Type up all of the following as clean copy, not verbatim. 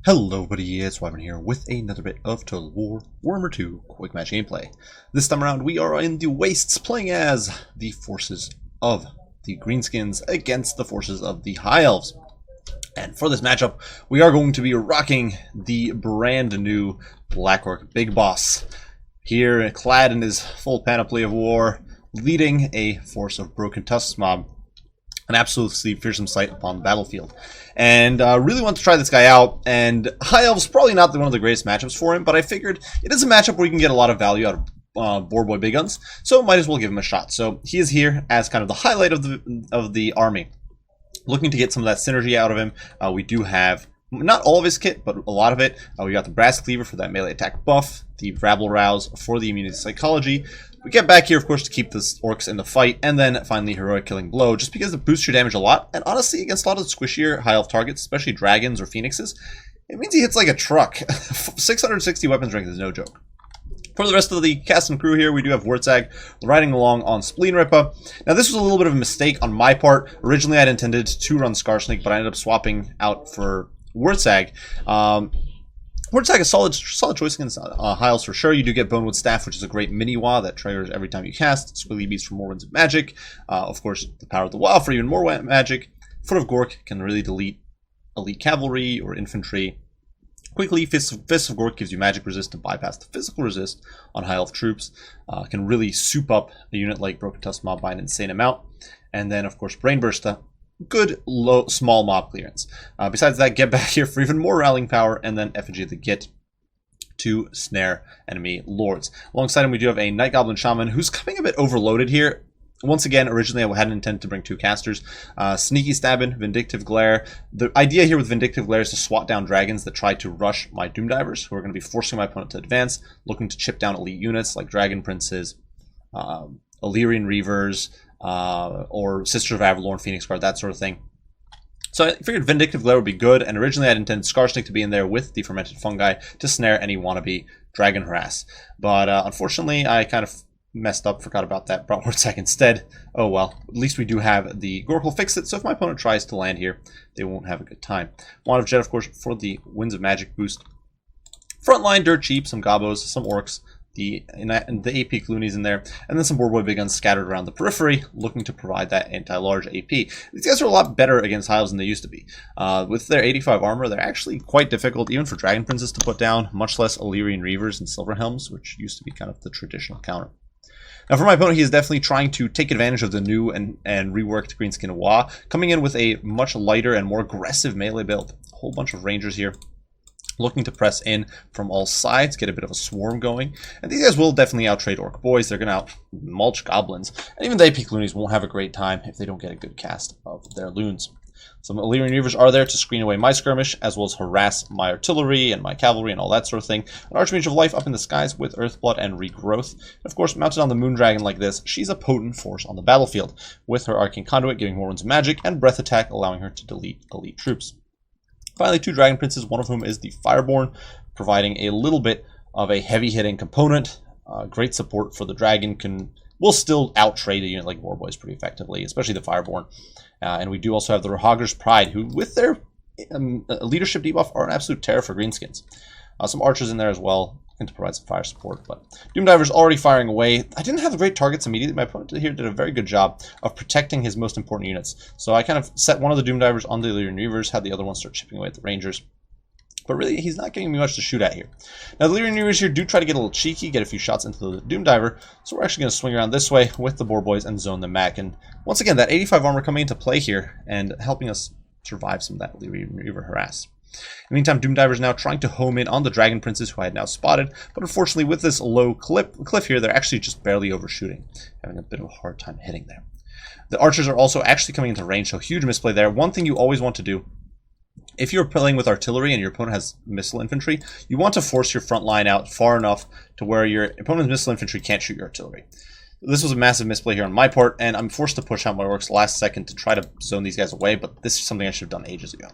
Hello buddy, it's Wyvern here with another bit of Total War Warhammer 2 Quick Match gameplay. This time around we are in the Wastes playing as the forces of the Greenskins against the forces of the High Elves. And for this matchup we are going to be rocking the brand new Black Orc Big Boss. Here, clad in his full panoply of war, leading a force of Broken Tusks mob. An absolutely fearsome sight upon the battlefield. And really want to try this guy out, and High Elves probably not one of the greatest matchups for him, but I figured it is a matchup where you can get a lot of value out of Boar Boy Big Guns, so might as well give him a shot. So he is here as kind of the highlight of the army. Looking to get some of that synergy out of him. We do have not all of his kit, but a lot of it. We got the Brass Cleaver for that melee attack buff, the Rabble Rouse for the immunity psychology. We get back here, of course, to keep the orcs in the fight, and then finally Heroic Killing Blow, just because it boosts your damage a lot, and honestly, against a lot of the squishier high elf targets, especially dragons or phoenixes, it means he hits like a truck. 660 weapon strength is no joke. For the rest of the cast and crew here, we do have Wurtzag riding along on Spleen Ripper. Now, this was a little bit of a mistake on my part. Originally, I had intended to run Scarsnake, but I ended up swapping out for Wurtzag. Wurtzag is solid choice against High Elves for sure. You do get Bonewood Staff, which is a great mini-wah that triggers every time you cast. Squilly Beast for more Winds of Magic. Of course, the Power of the Wow for even more magic. Foot of Gork can really delete elite cavalry or infantry. Quickly, Fist of Gork gives you magic resist to bypass the physical resist on High Elf troops. Can really soup up a unit like Broken Tusk mob by an insane amount. And then, of course, Brain Burster. Good, low, small mob clearance. Besides that, get back here for even more rallying power, and then Effigy of the Git to snare enemy lords. Alongside him, we do have a Night Goblin Shaman who's coming a bit overloaded here. Once again, originally I hadn't intended to bring two casters. Sneaky Stabbin', Vindictive Glare. The idea here with Vindictive Glare is to swat down dragons that try to rush my Doom Divers, who are going to be forcing my opponent to advance, looking to chip down elite units like Dragon Princes, Illyrian Reavers, or Sister of Avalorn, Phoenix Guard, that sort of thing. So I figured Vindictive Glare would be good, and originally I had intended Scarsnake to be in there with the Fermented Fungi to snare any wannabe Dragon Harass. But unfortunately, I kind of messed up, forgot about that, brought Wurtzag instead. Oh well, at least we do have the Gork will fix it, so if my opponent tries to land here, they won't have a good time. Wand of Jet, of course, for the Winds of Magic boost. Frontline, dirt cheap, some Gobos, some Orcs. The AP Clooney's in there, and then some Boar Boy Big Guns scattered around the periphery, looking to provide that anti-large AP. These guys are a lot better against High Elves than they used to be. With their 85 armor, they're actually quite difficult, even for Dragon Princes to put down, much less Illyrian Reavers and Silver Helms, which used to be kind of the traditional counter. Now, for my opponent, he is definitely trying to take advantage of the new and reworked Greenskin Wa, coming in with a much lighter and more aggressive melee build. A whole bunch of Rangers here, looking to press in from all sides, get a bit of a swarm going. And these guys will definitely outtrade Orc Boys. They're going to out-mulch Goblins. And even the AP Loonies won't have a great time if they don't get a good cast of their Loons. Some Illyrian Reavers are there to screen away my skirmish, as well as harass my artillery and my cavalry and all that sort of thing. An Archmage of Life up in the skies with Earthblood and Regrowth. And of course, mounted on the Moondragon like this, she's a potent force on the battlefield, with her Arcane Conduit giving more Winds of Magic and Breath Attack allowing her to delete elite troops. Finally, two Dragon Princes, one of whom is the Fireborn, providing a little bit of a heavy-hitting component. Great support for the Dragon, will still out-trade a unit like War Boys pretty effectively, especially the Fireborn. And we do also have the Rohagger's Pride, who, with their leadership debuff, are an absolute terror for Greenskins. Some Archers in there as well, to provide some fire support, but Doom Diver's already firing away. I didn't have great targets immediately. My opponent here did a very good job of protecting his most important units. So I kind of set one of the Doom Divers on the Illyrian Reavers, had the other one start chipping away at the Rangers. But really, he's not giving me much to shoot at here. Now, the Illyrian Reavers here do try to get a little cheeky, get a few shots into the Doom Diver, so we're actually going to swing around this way with the Boar Boys and zone them back. And once again, that 85 armor coming into play here and helping us survive some of that Illyrian Reaver harass. In the meantime, Doom Diver's now trying to home in on the Dragon Princes, who I had now spotted, but unfortunately with this low cliff here, they're actually just barely overshooting, having a bit of a hard time hitting there. The Archers are also actually coming into range, so huge misplay there. One thing you always want to do, if you're playing with artillery and your opponent has missile infantry, you want to force your front line out far enough to where your opponent's missile infantry can't shoot your artillery. This was a massive misplay here on my part, and I'm forced to push out my orcs last second to try to zone these guys away, but this is something I should have done ages ago.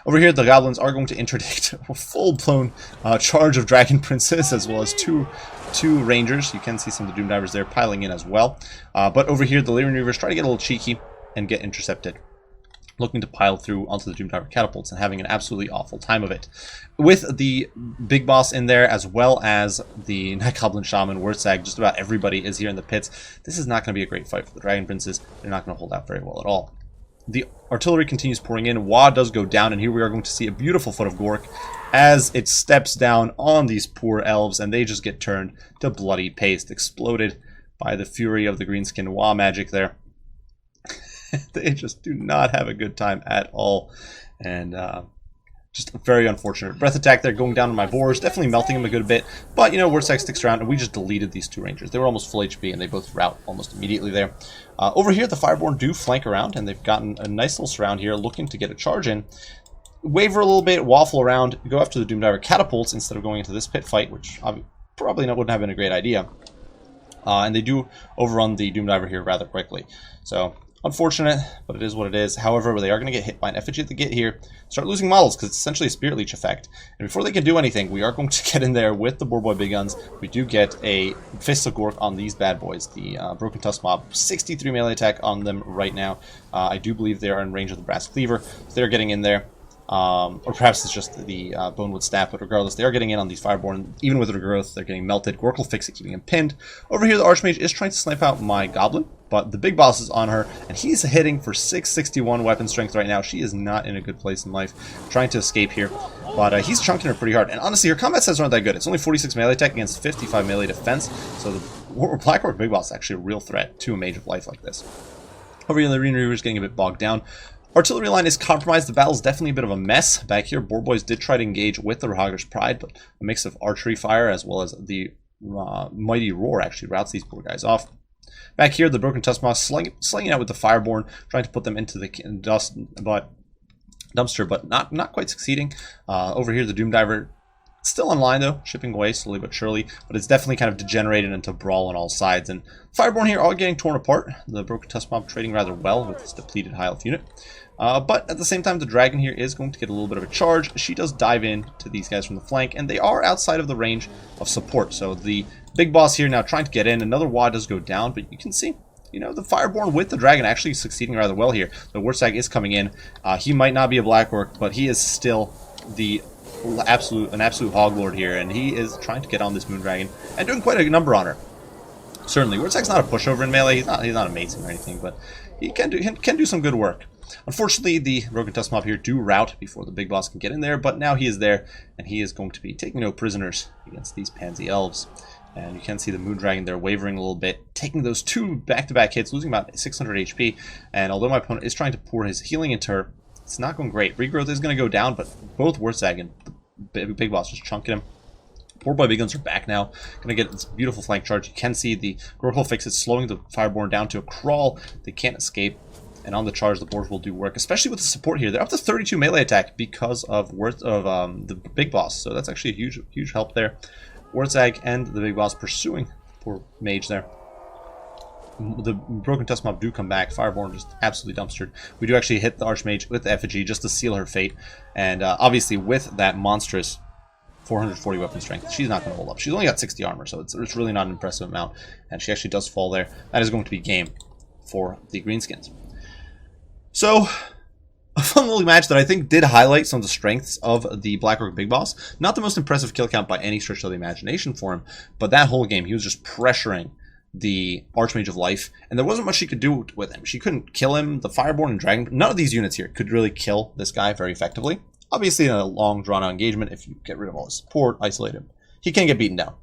Over here, the Goblins are going to interdict a full-blown charge of Dragon Princes, as well as two Rangers. You can see some of the Doom Divers there piling in as well. But over here, the Illyrian Reavers try to get a little cheeky and get intercepted. looking to pile through onto the Doomdiver catapults and having an absolutely awful time of it. With the big boss in there, as well as the Night Goblin Shaman, Wurzag, just about everybody is here in the pits. This is not going to be a great fight for the Dragon Princes. They're not going to hold out very well at all. The artillery continues pouring in. Wa does go down, and here we are going to see a beautiful foot of Gork as it steps down on these poor elves, and they just get turned to bloody paste, exploded by the fury of the greenskin Wa magic there. They just do not have a good time at all, and just very unfortunate. Breath attack there going down on my boars, definitely melting him a good bit, but you know, Wurzag sticks around, and we just deleted these two rangers. They were almost full HP, and they both rout almost immediately there. Over here, the Fireborn do flank around, and they've gotten a nice little surround here, looking to get a charge in. Waver a little bit, waffle around, go after the Doomdiver catapults instead of going into this pit fight, which probably wouldn't have been a great idea. And they do overrun the Doomdiver here rather quickly. So, unfortunate, but it is what it is. However, they are going to get hit by an effigy at the gate here. Start losing models, because it's essentially a Spirit Leech effect. And before they can do anything, we are going to get in there with the Boar Boy Big Guns. We do get a Fist of Gork on these bad boys. The Broken Tusk Mob, 63 melee attack on them right now. I do believe they are in range of the Brass Cleaver, so they're getting in there. Or perhaps it's just the Bonewood Staff, but regardless, they are getting in on these Fireborn. Even with their growth, they're getting melted. Gork will fix it, keeping him pinned. Over here, the Archmage is trying to snipe out my Goblin, but the big boss is on her, and he's hitting for 661 weapon strength right now. She is not in a good place in life, trying to escape here, but he's chunking her pretty hard. And honestly, her combat stats aren't that good. It's only 46 melee attack against 55 melee defense, so the Black Orc Big Boss is actually a real threat to a Mage of Life like this. Over here, the Arena Reaver is getting a bit bogged down. Artillery line is compromised. The battle's definitely a bit of a mess. Back here, Boar Boys did try to engage with the Rahagir's Pride, but a mix of archery fire as well as the Mighty Roar actually routs these poor guys off. Back here, the Broken Tusk Moss slinging out with the Fireborn, trying to put them into the dumpster, but not quite succeeding. Over here, the Doomdiver still online though, chipping away slowly but surely, but it's definitely kind of degenerated into brawl on all sides. And Fireborn here all getting torn apart. The Broken Tusk Mob trading rather well with this depleted high health unit. But at the same time, the Dragon here is going to get a little bit of a charge. She does dive in to these guys from the flank, and they are outside of the range of support. So the big boss here now trying to get in. Another Wa does go down, but you can see, you know, the Fireborn with the Dragon actually succeeding rather well here. The Wurzag is coming in. He might not be a Black Orc, but he is still an absolute hoglord here, and he is trying to get on this Moondragon and doing quite a number on her. Certainly, Wurzag's not a pushover in melee. He's not amazing or anything, but he can do some good work. Unfortunately, the Broken Tusk Mob here do rout before the big boss can get in there, but now he is there, and he is going to be taking no prisoners against these Pansy Elves. And you can see the Moondragon there wavering a little bit, taking those two back-to-back hits, losing about 600 HP. And although my opponent is trying to pour his healing into her, it's not going great. Regrowth is going to go down, but both Wurzag and the big boss just chunking him. Boar Boy Big Guns are back now. Going to get this beautiful flank charge. You can see the Gorpal fix is slowing the Fireborn down to a crawl. They can't escape. And on the charge, the boars will do work, especially with the support here. They're up to 32 melee attack because of the big boss. So that's actually a huge help there. Wurzag and the big boss pursuing poor mage there. The Broken Tusk Mob do come back. Fireborn just absolutely dumpstered. We do actually hit the Archmage with the effigy just to seal her fate. And obviously with that monstrous 440 weapon strength, she's not going to hold up. She's only got 60 armor, so it's really not an impressive amount. And she actually does fall there. That is going to be game for the Greenskins. So, a fun little match that I think did highlight some of the strengths of the Black Orc Big Boss. Not the most impressive kill count by any stretch of the imagination for him, but that whole game he was just pressuring the Archmage of Life, and there wasn't much she could do with him. She couldn't kill him. The Fireborn and Dragon, none of these units here could really kill this guy very effectively. Obviously, in a long, drawn-out engagement, if you get rid of all his support, isolate him, he can get beaten down.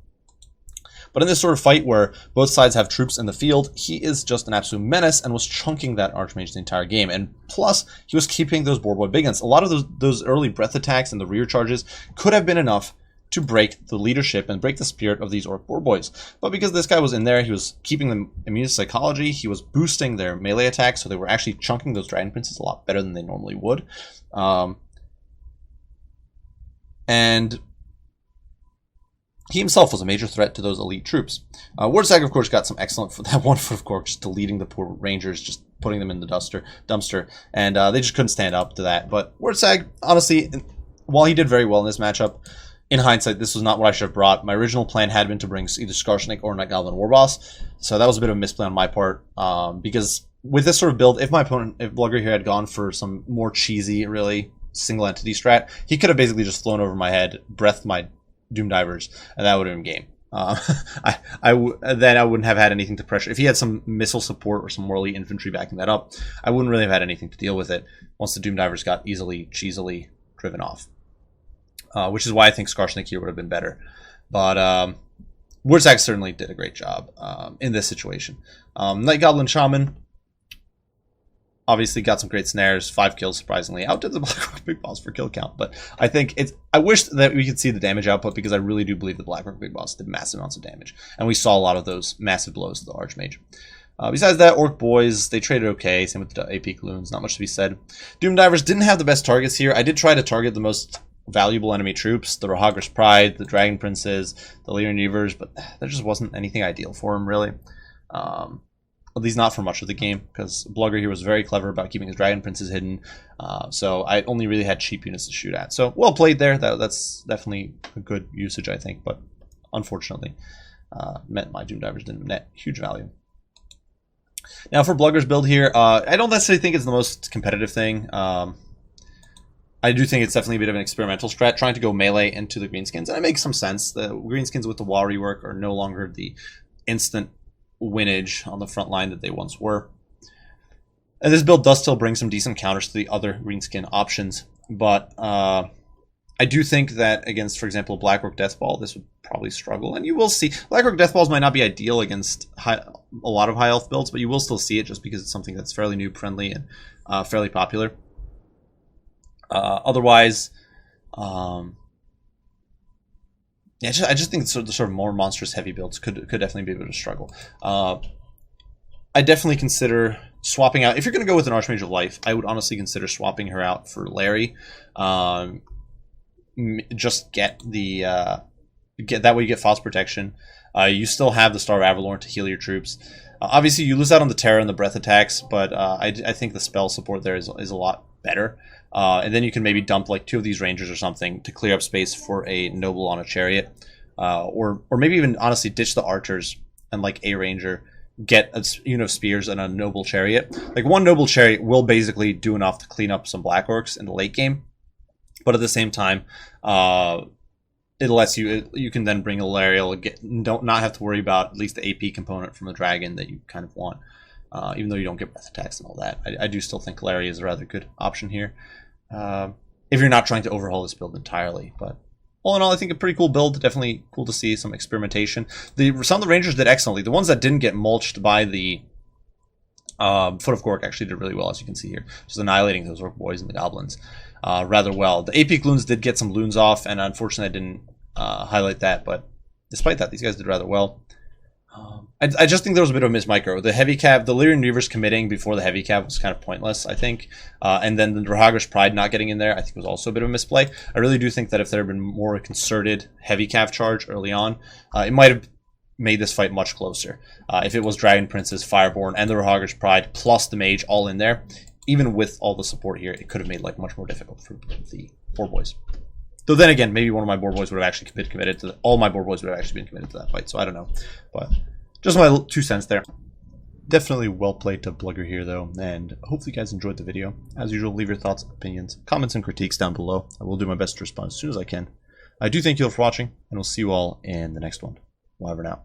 But in this sort of fight where both sides have troops in the field, he is just an absolute menace and was chunking that Archmage the entire game. And plus, he was keeping those Boar Boy Big Guns. A lot of those early breath attacks and the rear charges could have been enough to break the leadership and break the spirit of these Orc Boar Boys. But because this guy was in there, he was keeping them immune to psychology, he was boosting their melee attacks, so they were actually chunking those Dragon Princes a lot better than they normally would. And he himself was a major threat to those elite troops. Wurzag, of course, got some excellent for that 1 foot of Gork, just deleting the poor Rangers, just putting them in the dumpster, and they just couldn't stand up to that. But Wurzag, honestly, while he did very well in this matchup, in hindsight, this was not what I should have brought. My original plan had been to bring either Skarsnik or Night Goblin Warboss, so that was a bit of a misplay on my part, because with this sort of build, if Blugger here had gone for some more cheesy, really single entity strat, he could have basically just flown over my head, breathed my Doom Divers, and that would have been game. Then I wouldn't have had anything to pressure. If he had some missile support or some more elite infantry backing that up, I wouldn't really have had anything to deal with it once the Doom Divers got cheesily driven off. Which is why I think Skarsnik here would have been better. But Wurzak certainly did a great job in this situation. Night Goblin Shaman obviously got some great snares, 5 kills surprisingly. Outdid the Blackrock Big Boss for kill count, but I think I wish that we could see the damage output, because I really do believe the Blackrock Big Boss did massive amounts of damage, and we saw a lot of those massive blows to the Archmage. Besides that, Orc Boys, they traded okay. Same with the AP Gloons, not much to be said. Doom Divers didn't have the best targets here. I did try to target the most valuable enemy troops, the Rohagra's Pride, the Dragon Princes, the Lyrian Reavers, but there just wasn't anything ideal for him, really. At least not for much of the game, because Blugger here was very clever about keeping his Dragon Princes hidden, so I only really had cheap units to shoot at. So, well played there. That's definitely a good usage, I think, but unfortunately, meant my Doom Divers didn't net huge value. Now, for Blugger's build here, I don't necessarily think it's the most competitive thing. I do think it's definitely a bit of an experimental strat, trying to go melee into the Greenskins, and it makes some sense. The Greenskins with the wall rework are no longer the instant winage on the front line that they once were. And this build does still bring some decent counters to the other Greenskin options, but I do think that against, for example, Blackrock Deathball, this would probably struggle. And you will see, Blackrock Deathballs might not be ideal against a lot of high elf builds, but you will still see it just because it's something that's fairly noob friendly and fairly popular. Otherwise, yeah, I just think the sort of more monstrous heavy builds could definitely be able to struggle. I definitely consider swapping out, if you're going to go with an Archmage of Life, I would honestly consider swapping her out for Larry. Just get the that way you get false protection. You still have the Star of Avalorn to heal your troops. Obviously, you lose out on the Terror and the Breath attacks, but I think the spell support there is a lot better. And then you can maybe dump like 2 of these Rangers or something to clear up space for a Noble on a Chariot. Or maybe even, honestly, ditch the Archers and like a Ranger, get a unit of Spears and a Noble Chariot. Like, one Noble Chariot will basically do enough to clean up some Black Orcs in the late game. But at the same time, it lets you can then bring a Lariel, not have to worry about at least the AP component from the Dragon that you kind of want. Even though you don't get breath attacks and all that. I do still think Larry is a rather good option here. If you're not trying to overhaul this build entirely. But all in all, I think a pretty cool build. Definitely cool to see some experimentation. Some of the Rangers did excellently. The ones that didn't get mulched by the Foot of Gork actually did really well, as you can see here. Just annihilating those Orc Boys and the Goblins rather well. The AP Gloons did get some Loons off, and unfortunately I didn't highlight that. But despite that, these guys did rather well. I just think there was a bit of a mismicro. The heavy cav, the Lyrian Reavers committing before the heavy cav was kind of pointless, I think. And then the Rohagra's Pride not getting in there, I think, was also a bit of a misplay. I really do think that if there had been more concerted heavy cav charge early on, it might have made this fight much closer. If it was Dragon Princes, Fireborn, and the Rohagra's Pride, plus the Mage all in there, even with all the support here, it could have made life much more difficult for the Boar Boys. Though then again, maybe one of my Boar Boys would have actually been committed to all my Boar Boys would have actually been committed to that fight. So I don't know, but just my 2 cents there. Definitely well played to Blugger here though, and hopefully you guys enjoyed the video. As usual, leave your thoughts, opinions, comments, and critiques down below. I will do my best to respond as soon as I can. I do thank you all for watching, and we'll see you all in the next one. Bye for now.